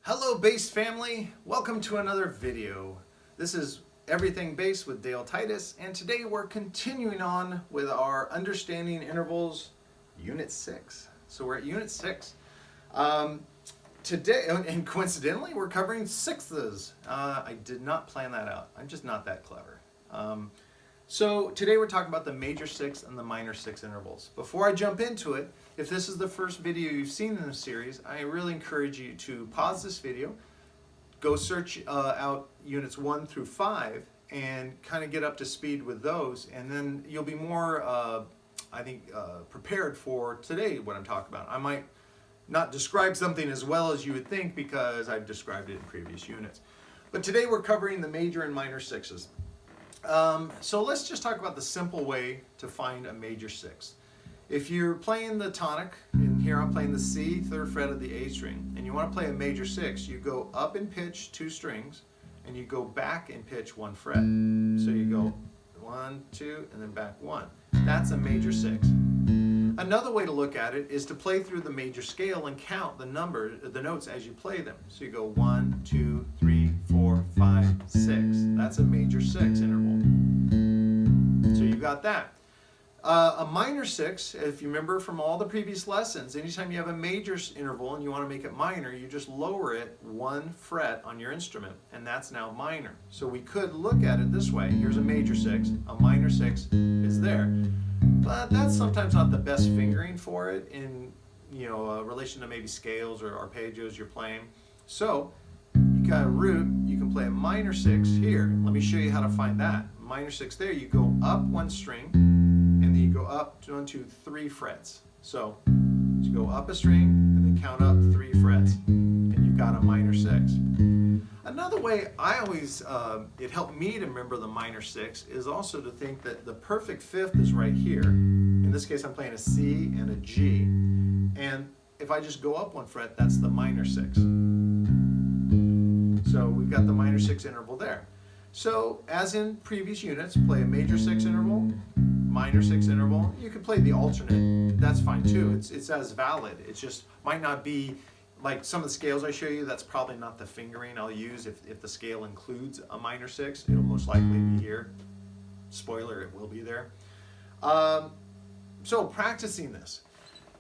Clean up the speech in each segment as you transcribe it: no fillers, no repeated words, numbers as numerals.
Hello bass family, welcome to another video. This is Everything Bass with Dale Titus, and today we're continuing on with our Understanding Intervals Unit 6. So we're at Unit 6. Today, and coincidentally, we're covering sixths. I did not plan that out. I'm just not that clever. So today we're talking about the major six and the minor six intervals. Before I jump into it, if this is the first video you've seen in this series, I really encourage you to pause this video, go search out units 1 through 5, and kind of get up to speed with those, and then you'll be more, prepared for today what I'm talking about. I might not describe something as well as you would think because I've described it in previous units. But today we're covering the major and minor sixes. So let's just talk about the simple way to find a major six. If you're playing the tonic, and here I'm playing the C, 3rd fret of the A string, and you want to play a major six, you go up in pitch 2 strings, and you go back in pitch 1 fret. So you go 1, 2, and then back 1. That's a major six. Another way to look at it is to play through the major scale and count the notes as you play them. So you go 1, 2, 3, 4, 5, 6. That's a major six interval. So you got that. A minor six, if you remember from all the previous lessons, anytime you have a major interval and you want to make it minor, you just lower it 1 fret on your instrument, and that's now minor. So we could look at it this way. Here's a major six, a minor six is there. But that's sometimes not the best fingering for it in relation to maybe scales or arpeggios you're playing. So you got a root, you can play a minor six here. Let me show you how to find that. Minor six there, you go up 1 string, and then you go up 1, 2, 3 frets. So you go up a string and then count up 3 frets, and you've got a minor six. Another way I always, it helped me to remember the minor six is also to think that the perfect fifth is right here. In this case, I'm playing a C and a G. And if I just go up 1 fret, that's the minor six. So we've got the minor six interval there. So as in previous units, play a major six interval, minor six interval. You can play the alternate. That's fine too. It's as valid. It just might not be like some of the scales I show you. That's probably not the fingering I'll use. If the scale includes a minor six, it'll most likely be here. Spoiler, it will be there. So practicing this.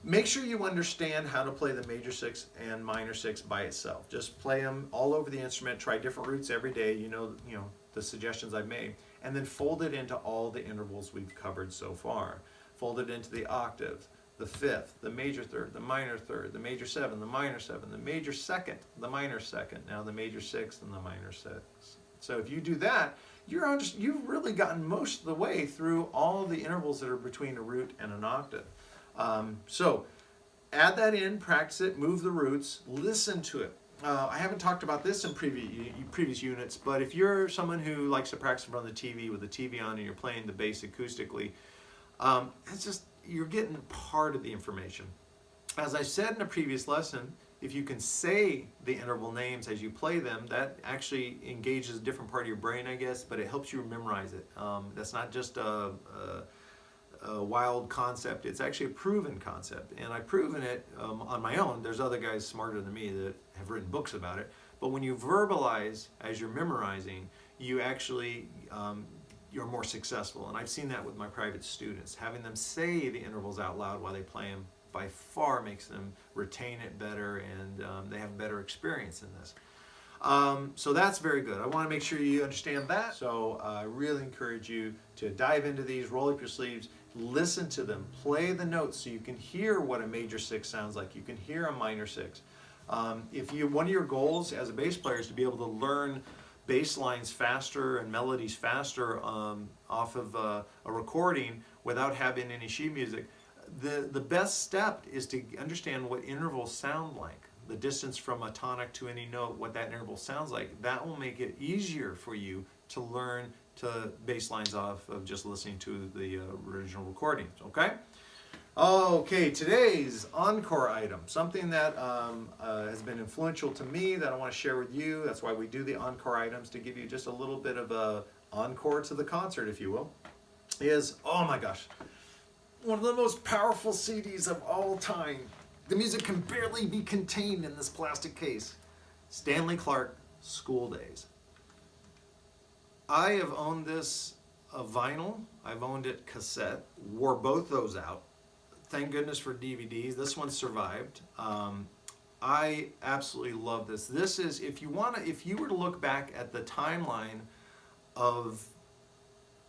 Make sure you understand how to play the major six and minor six by itself. Just play them all over the instrument. Try different roots every day. You know the suggestions I've made, and then fold it into all the intervals we've covered so far. Fold it into the octave, the fifth, the major third, the minor third, the major seven, the minor seven, the major second, the minor second, now the major sixth and the minor sixth. So if you do that, you've really gotten most of the way through all the intervals that are between a root and an octave. So add that in, practice it, move the roots, listen to it. I haven't talked about this in previous units, but if you're someone who likes to practice in front of the TV with the TV on and you're playing the bass acoustically, it's just, you're getting part of the information. As I said in a previous lesson, if you can say the interval names as you play them, that actually engages a different part of your brain, I guess, but it helps you memorize it. That's not just a wild concept. It's actually a proven concept, and I've proven it on my own. There's other guys smarter than me that have written books about it, but when you verbalize as you're memorizing, you actually you're more successful, and I've seen that with my private students. Having them say the intervals out loud while they play them by far makes them retain it better, and they have a better experience in this. So that's very good. I want to make sure you understand that. So I really encourage you to dive into these, roll up your sleeves, listen to them, play the notes so you can hear what a major six sounds like. You can hear a minor six. One of your goals as a bass player is to be able to learn bass lines faster and melodies faster off of a recording without having any sheet music, the best step is to understand what intervals sound like. The distance from a tonic to any note, what that interval sounds like. That will make it easier for you to learn to bass lines off of just listening to the original recordings, okay? Okay, today's encore item, something that has been influential to me that I want to share with you. That's why we do the encore items, to give you just a little bit of a encore to the concert, if you will, is, oh my gosh, one of the most powerful CDs of all time. The music can barely be contained in this plastic case. Stanley Clarke, School Days. I have owned this vinyl. I've owned it cassette. Wore both those out. Thank goodness for DVDs. This one survived. I absolutely love this. This is, if you were to look back at the timeline of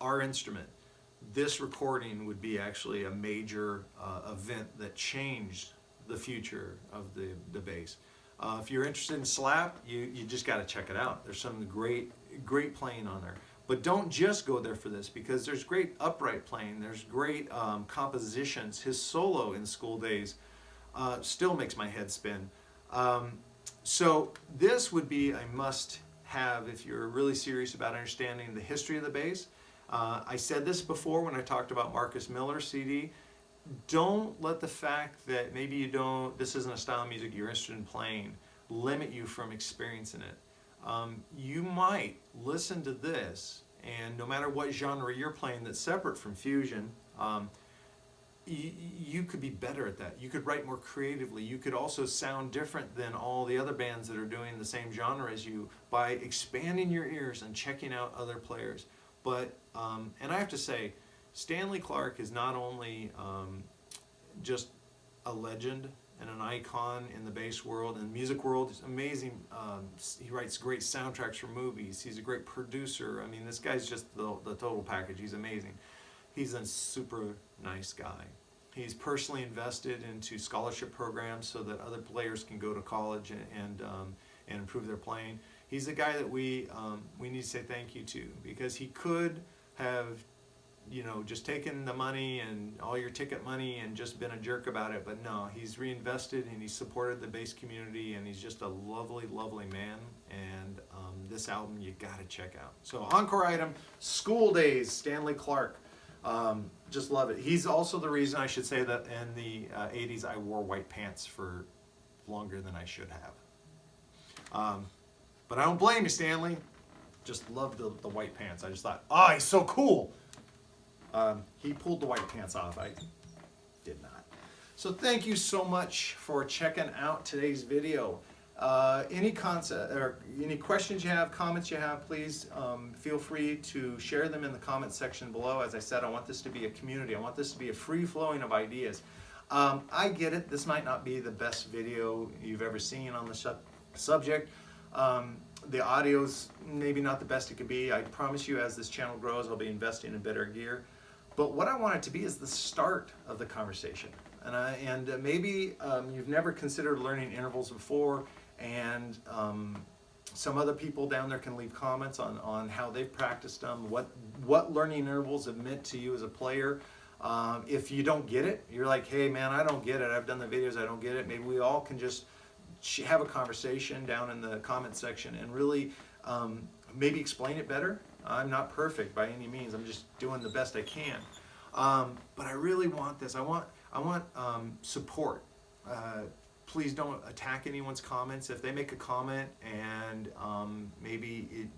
our instrument, this recording would be actually a major event that changed the future of the bass. If you're interested in slap, you just got to check it out. There's some great playing on there. But don't just go there for this, because there's great upright playing. There's great compositions. His solo in School Days still makes my head spin. So this would be a must-have if you're really serious about understanding the history of the bass. I said this before when I talked about Marcus Miller's CD. Don't let the fact that maybe this isn't a style of music you're interested in playing limit you from experiencing it. You might listen to this, and no matter what genre you're playing that's separate from fusion, you could be better at that. You could write more creatively. You could also sound different than all the other bands that are doing the same genre as you by expanding your ears and checking out other players. But, and I have to say, Stanley Clarke is not only just a legend and an icon in the bass world and music world. He's amazing. He writes great soundtracks for movies. He's a great producer. I mean, this guy's just the total package. He's amazing. He's a super nice guy. He's personally invested into scholarship programs so that other players can go to college and improve their playing. He's a guy that we need to say thank you to, because he could have, just taken the money and all your ticket money and just been a jerk about it. But no, he's reinvested and he's supported the bass community, and he's just a lovely, lovely man. And this album you gotta check out. So encore item, School Days, Stanley Clarke. Just love it. He's also the reason, I should say, that in the 80s I wore white pants for longer than I should have. But I don't blame you, Stanley. Just love the white pants. I just thought, oh, he's so cool. He pulled the white pants off. I did not. So thank you so much for checking out today's video. Any concept or any questions you have, comments you have, please feel free to share them in the comment section below. As I said, I want this to be a community. I want this to be a free-flowing of ideas. I get it. This might not be the best video you've ever seen on the subject. The audio's maybe not the best it could be. I promise you, as this channel grows, I'll be investing in better gear. But what I want it to be is the start of the conversation. And maybe you've never considered learning intervals before, and some other people down there can leave comments on how they've practiced them, what learning intervals have meant to you as a player. If you don't get it, you're like, hey man, I don't get it. I've done the videos, I don't get it. Maybe we all can just have a conversation down in the comment section and really maybe explain it better. I'm not perfect by any means. I'm just doing the best I can. But I really want this. I want support. Please don't attack anyone's comments. If they make a comment and maybe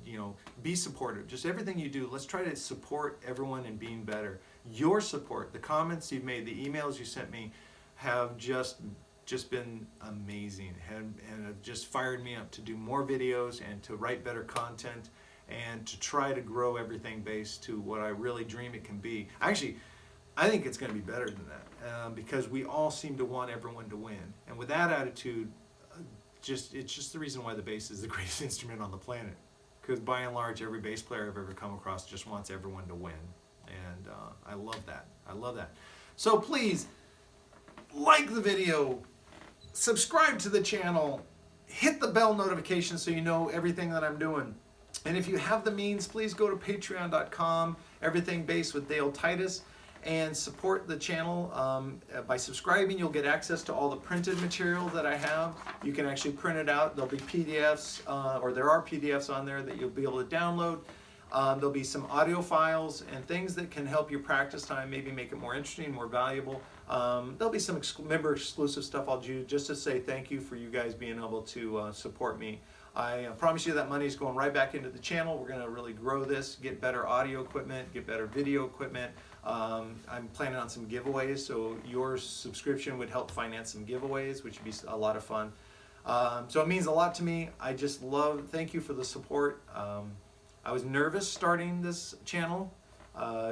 be supportive. Just everything you do, let's try to support everyone in being better. Your support, the comments you've made, the emails you sent me have just been amazing, and have just fired me up to do more videos and to write better content and to try to grow everything based to what I really dream it can be. Actually, I think it's going to be better than that, because we all seem to want everyone to win. And with that attitude, it's just the reason why the bass is the greatest instrument on the planet. Because by and large, every bass player I've ever come across just wants everyone to win. And I love that. I love that. So please, like the video, subscribe to the channel, hit the bell notification so you know everything that I'm doing. And if you have the means, please go to patreon.com, Everything Bass with Dale Titus, and support the channel. By subscribing, you'll get access to all the printed material that I have. You can actually print it out. There'll be PDFs, or there are PDFs on there that you'll be able to download. There'll be some audio files and things that can help your practice time, maybe make it more interesting, more valuable. There'll be some member exclusive stuff I'll do just to say thank you for you guys being able to support me. I promise you that money is going right back into the channel. We're going to really grow this, get better audio equipment, get better video equipment. I'm planning on some giveaways, so your subscription would help finance some giveaways, which would be a lot of fun. So it means a lot to me. I just thank you for the support. I was nervous starting this channel.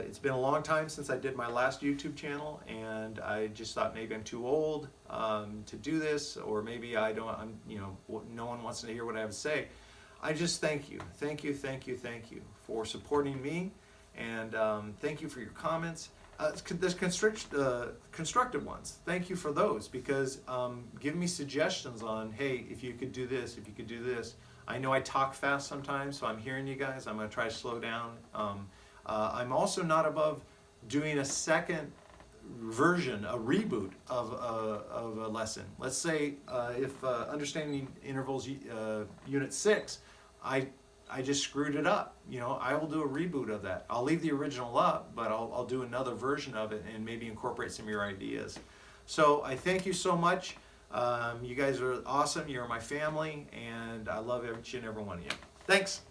It's been a long time since I did my last YouTube channel, and I just thought maybe I'm too old to do this, or maybe no one wants to hear what I have to say. I just thank you for supporting me, and thank you for your comments. There's constructive ones. Thank you for those, because give me suggestions on, hey, if you could do this, if you could do this. I know I talk fast sometimes, so I'm hearing you guys. I'm going to try to slow down. I'm also not above doing a second version, a reboot of a lesson. Let's say if Understanding Intervals Unit 6, I just screwed it up. I will do a reboot of that. I'll leave the original up, but I'll do another version of it and maybe incorporate some of your ideas. So I thank you so much. You guys are awesome. You're my family, and I love each and every one of you. Thanks.